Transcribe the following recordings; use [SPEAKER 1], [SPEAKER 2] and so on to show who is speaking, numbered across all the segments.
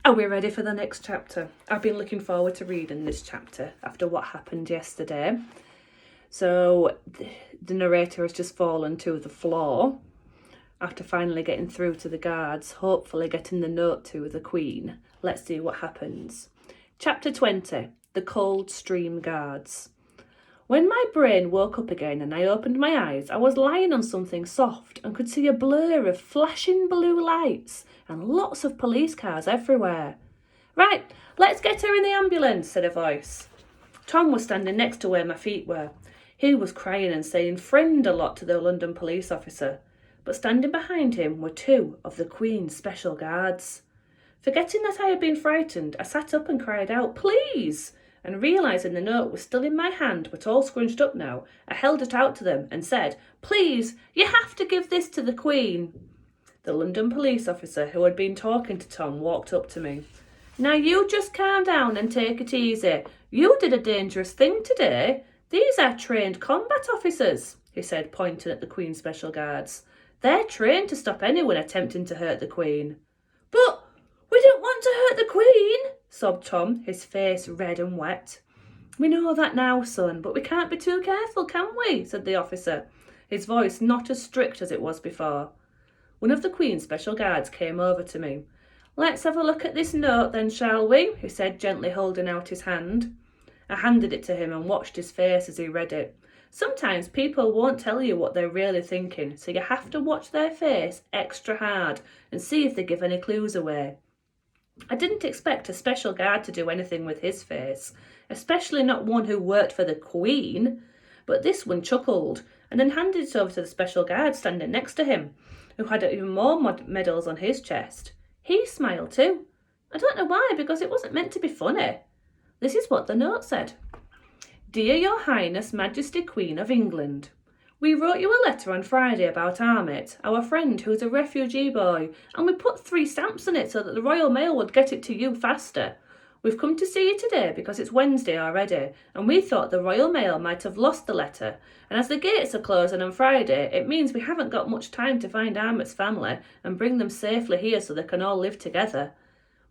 [SPEAKER 1] Are we ready for the next chapter? I've been looking forward to reading this chapter after what happened yesterday. So the narrator has just fallen to the floor after finally getting through to the guards, hopefully getting the note to the Queen. Let's see what happens. Chapter 20, The Coldstream Guards. When my brain woke up again and I opened my eyes, I was lying on something soft and could see a blur of flashing blue lights and lots of police cars everywhere. Right, let's get her in the ambulance, said a voice. Tom was standing next to where my feet were. He was crying and saying friend a lot to the London police officer, but standing behind him were two of the Queen's special guards. Forgetting that I had been frightened, I sat up and cried out, please! And realising the note was still in my hand but all scrunched up now, I held it out to them and said, please, you have to give this to the Queen. The London police officer who had been talking to Tom walked up to me. Now you just calm down and take it easy. You did a dangerous thing today. These are trained combat officers, he said, pointing at the Queen's special guards. They're trained to stop anyone attempting to hurt the Queen. But we don't want to hurt the Queen, sobbed Tom, his face red and wet. We know that now, son, but we can't be too careful, can we? Said the officer, his voice not as strict as it was before. One of the Queen's special guards came over to me. Let's have a look at this note then, shall we? He said, gently holding out his hand. I handed it to him and watched his face as he read it. Sometimes people won't tell you what they're really thinking, so you have to watch their face extra hard and see if they give any clues away. I didn't expect a special guard to do anything with his face, especially not one who worked for the Queen, but this one chuckled and then handed it over to the special guard standing next to him, who had even more medals on his chest. He smiled too. I don't know why, because it wasn't meant to be funny. This is what the note said. Dear Your Highness Majesty Queen of England, we wrote you a letter on Friday about Amit, our friend who is a refugee boy, and we put 3 stamps on it so that the Royal Mail would get it to you faster. We've come to see you today because it's Wednesday already, and we thought the Royal Mail might have lost the letter, and as the gates are closing on Friday, it means we haven't got much time to find Amit's family and bring them safely here so they can all live together.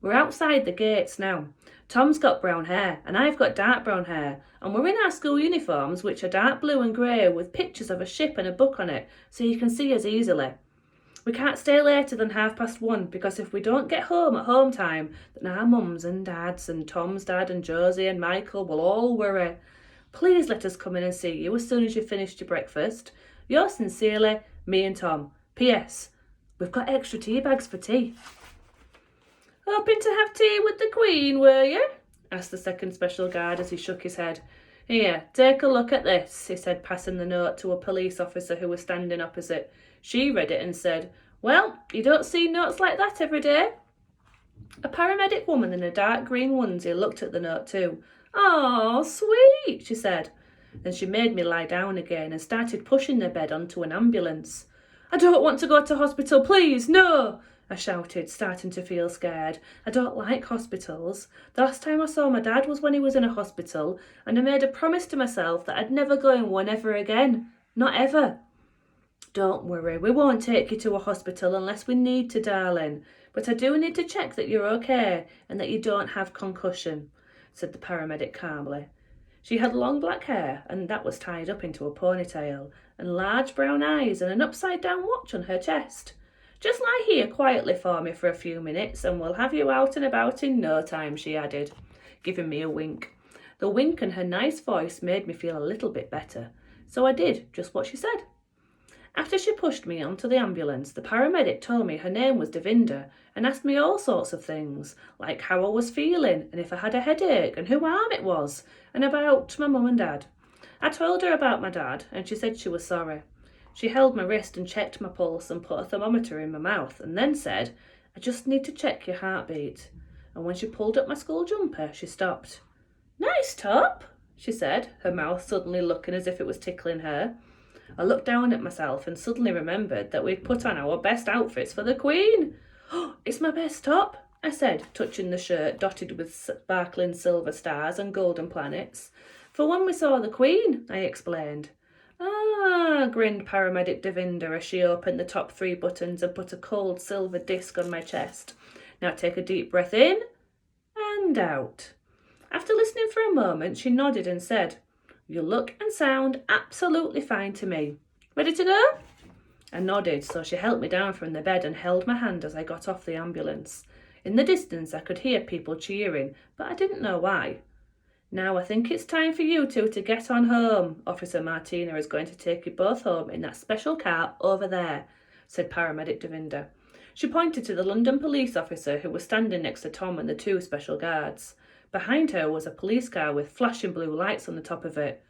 [SPEAKER 1] We're outside the gates now. Tom's got brown hair and I've got dark brown hair, and we're in our school uniforms, which are dark blue and grey with pictures of a ship and a book on it so you can see us easily. We can't stay later than 1:30 because if we don't get home at home time, then our mums and dads and Tom's dad and Josie and Michael will all worry. Please let us come in and see you as soon as you've finished your breakfast. Yours sincerely, me and Tom. P.S. We've got extra tea bags for tea. Hoping to have tea with the Queen, were you? Asked the second special guard as he shook his head. Here, take a look at this, he said, passing the note to a police officer who was standing opposite. She read it and said, well, you don't see notes like that every day. A paramedic woman in a dark green onesie looked at the note too. Oh, sweet, she said. Then she made me lie down again and started pushing the bed onto an ambulance. I don't want to go to hospital, please, no, I shouted, starting to feel scared. I don't like hospitals. The last time I saw my dad was when he was in a hospital, and I made a promise to myself that I'd never go in one ever again. Not ever. Don't worry, we won't take you to a hospital unless we need to, darling. But I do need to check that you're okay and that you don't have concussion, said the paramedic calmly. She had long black hair, and that was tied up into a ponytail, and large brown eyes and an upside-down watch on her chest. Just lie here quietly for me for a few minutes and we'll have you out and about in no time, she added, giving me a wink. The wink and her nice voice made me feel a little bit better, so I did just what she said. After she pushed me onto the ambulance, the paramedic told me her name was Devinder and asked me all sorts of things, like how I was feeling and if I had a headache and who Amit was, and about my mum and dad. I told her about my dad and she said she was sorry. She held my wrist and checked my pulse and put a thermometer in my mouth and then said, I just need to check your heartbeat. And when she pulled up my school jumper, she stopped. Nice top, she said, her mouth suddenly looking as if it was tickling her. I looked down at myself and suddenly remembered that we'd put on our best outfits for the Queen. Oh, it's my best top, I said, touching the shirt dotted with sparkling silver stars and golden planets. For when we saw the Queen, I explained. Ah, grinned paramedic Devinder as she opened the top 3 buttons and put a cold silver disc on my chest. Now take a deep breath in and out. After listening for a moment, she nodded and said, "You look and sound absolutely fine to me. Ready to go?" I nodded, so she helped me down from the bed and held my hand as I got off the ambulance. In the distance, I could hear people cheering, but I didn't know why. "Now I think it's time for you two to get on home. Officer Martina is going to take you both home in that special car over there," said Paramedic Devinder. She pointed to the London police officer who was standing next to Tom and the two special guards. Behind her was a police car with flashing blue lights on the top of it.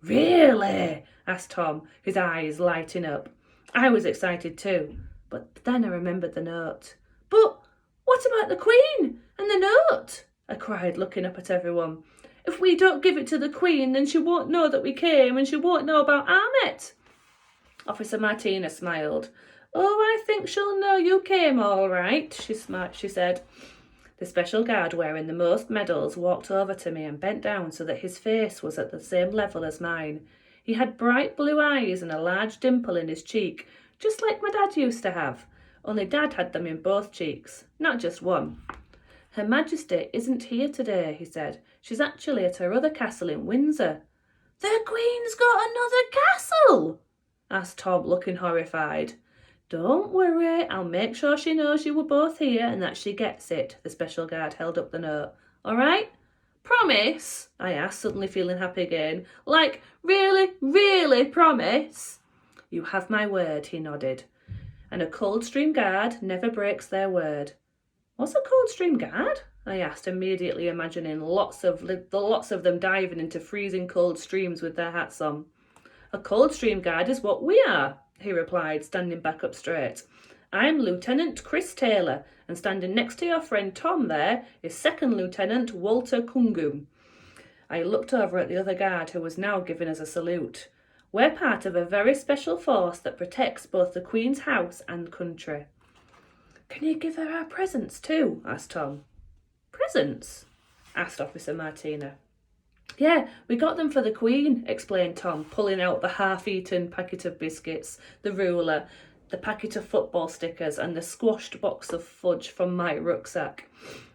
[SPEAKER 1] "Really?" asked Tom, his eyes lighting up. I was excited too, but then I remembered the note. "But what about the Queen and the note?" I cried, looking up at everyone. "If we don't give it to the Queen, then she won't know that we came and she won't know about Ahmet." Officer Martina smiled. "Oh, I think she'll know you came all right," she said. The special guard wearing the most medals walked over to me and bent down so that his face was at the same level as mine. He had bright blue eyes and a large dimple in his cheek, just like my dad used to have, only Dad had them in both cheeks, not just one. "Her Majesty isn't here today," he said. "She's actually at her other castle in Windsor." "The Queen's got another castle?" asked Tom, looking horrified. "Don't worry, I'll make sure she knows you were both here and that she gets it." The special guard held up the note. "All right? Promise?" I asked, suddenly feeling happy again. "Like, really, really promise?" "You have my word," he nodded. "And a Coldstream Guard never breaks their word." "What's a Coldstream Guard?" I asked, immediately imagining lots of them diving into freezing cold streams with their hats on. "A Coldstream Guard is what we are," he replied, standing back up straight. "I'm Lieutenant Chris Taylor, and standing next to your friend Tom there is Second Lieutenant Walter Kungu." I looked over at the other guard, who was now giving us a salute. "We're part of a very special force that protects both the Queen's house and country." "Can you give her our presents too?" asked Tom. "Presents?" asked Officer Martina. "Yeah, we got them for the Queen," explained Tom, pulling out the half-eaten packet of biscuits, the ruler, the packet of football stickers and the squashed box of fudge from my rucksack.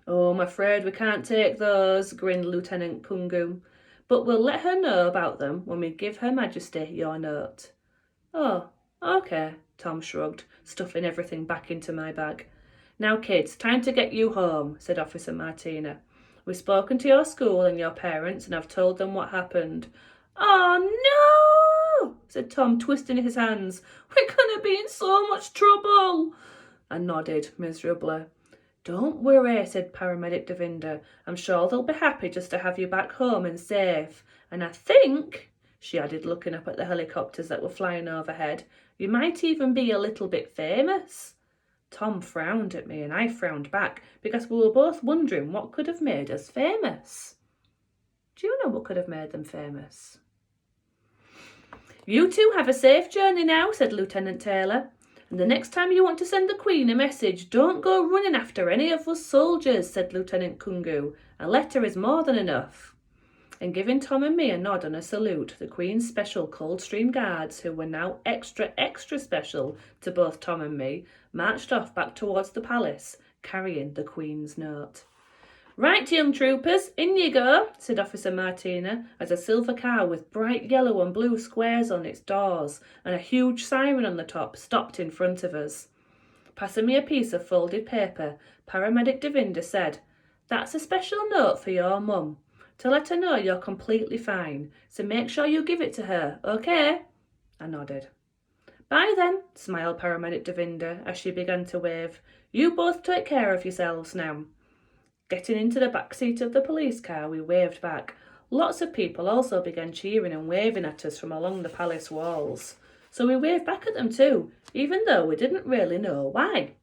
[SPEAKER 1] "Oh, I'm afraid we can't take those," grinned Lieutenant Kungu. "But we'll let her know about them when we give Her Majesty your note." "Oh, okay," Tom shrugged, stuffing everything back into my bag. "Now, kids, time to get you home," said Officer Martina. "We've spoken to your school and your parents and I've told them what happened." "Oh, no," said Tom, twisting his hands. "We're going to be in so much trouble." I nodded miserably. "Don't worry," said Paramedic Devinder. "I'm sure they'll be happy just to have you back home and safe. And I think," she added, looking up at the helicopters that were flying overhead, "you might even be a little bit famous." Tom frowned at me and I frowned back because we were both wondering what could have made us famous. Do you know what could have made them famous? "You two have a safe journey now," said Lieutenant Taylor. "And the next time you want to send the Queen a message, don't go running after any of us soldiers," said Lieutenant Kungu. "A letter is more than enough." And giving Tom and me a nod and a salute, the Queen's special Coldstream Guards, who were now extra special to both Tom and me, marched off back towards the palace, carrying the Queen's note. "Right, young troopers, in you go," said Officer Martina, as a silver car with bright yellow and blue squares on its doors and a huge siren on the top stopped in front of us. Passing me a piece of folded paper, Paramedic Devinder said, "That's a special note for your mum, to let her know you're completely fine, so make sure you give it to her, okay?" I nodded. "Bye then," smiled Paramedic Devinder as she began to wave. "You both take care of yourselves now." Getting into the back seat of the police car, we waved back. Lots of people also began cheering and waving at us from along the palace walls. So we waved back at them too, even though we didn't really know why.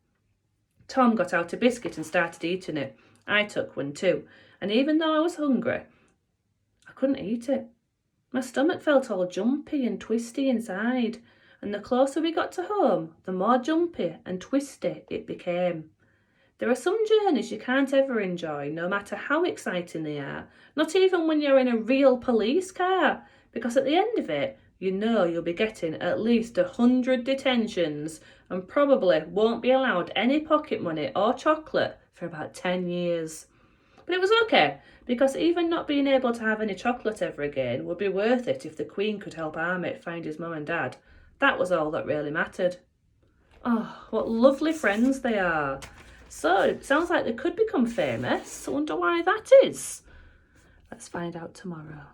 [SPEAKER 1] Tom got out a biscuit and started eating it. I took one too, and even though I was hungry, I couldn't eat it. My stomach felt all jumpy and twisty inside, and the closer we got to home, the more jumpy and twisty it became. There are some journeys you can't ever enjoy, no matter how exciting they are, not even when you're in a real police car, because at the end of it, you know you'll be getting at least 100 detentions and probably won't be allowed any pocket money or chocolate for about 10 years. But it was okay, because even not being able to have any chocolate ever again would be worth it if the Queen could help Amit find his mum and dad. That was all that really mattered. Oh, what lovely friends they are. So, it sounds like they could become famous. I wonder why that is. Let's find out tomorrow.